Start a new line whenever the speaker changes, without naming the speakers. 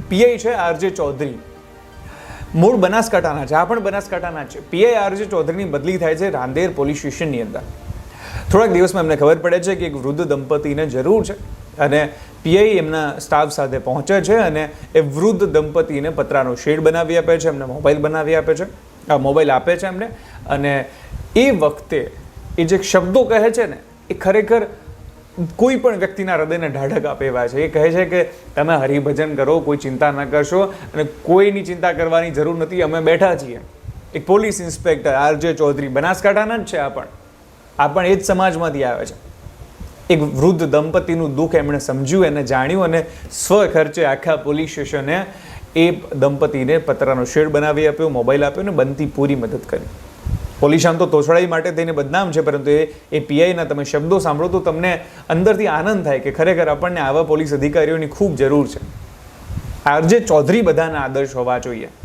PI છે RJ Chaudhary, મૂળ બનાસકાંઠાના છે, આ પણ બનાસકાંઠાના છે. પીઆઈ આરજે ચૌધરીની બદલી થાય છે રાંદેર પોલીસ સ્ટેશનની અંદર. થોડાક દિવસમાં એમને ખબર પડે છે કે એક વૃદ્ધ દંપતીને જરૂર છે અને પીઆઈ એમના સ્ટાફ સાથે પહોંચે છે અને એ વૃદ્ધ દંપતીને પતરાનો શેડ બનાવી આપે છે, એમને મોબાઈલ બનાવી આપે છે, મોબાઈલ આપે છે એમને. અને એ વખતે એ જે શબ્દો કહે છે ને એ ખરેખર કોઈ પણ વ્યક્તિના હૃદયને ઢાઢક આપે એવા છે. એ કહે છે કે તમે હરિભજન કરો, કોઈ ચિંતા ન કરશો અને કોઈની ચિંતા કરવાની જરૂર નથી, અમે બેઠા છીએ. એક પોલીસ ઇન્સ્પેક્ટર આરજે ચૌધરી, બનાસકાંઠાના જ છે. આ પણ એ જ સમાજમાંથી આવે છે. એક વૃદ્ધ દંપતીનું દુઃખ એમણે સમજ્યું અને જાણ્યું અને સ્વખર્ચે આખા પોલીસ સ્ટેશને એ દંપતીને પતરાનો શેડ બનાવી આપ્યો, મોબાઈલ આપ્યો અને બનતી પૂરી મદદ કરી. પોલીસ આમ તો તોછડાઈ માટે થઈને બદનામ છે, પરંતુ એ પીઆઈના તમે શબ્દો સાંભળો તો તમને અંદરથી આનંદ થાય કે ખરેખર આપણને આવા પોલીસ અધિકારીઓની ખૂબ જરૂર છે. આરજે ચૌધરી બધાના આદર્શ હોવા જોઈએ.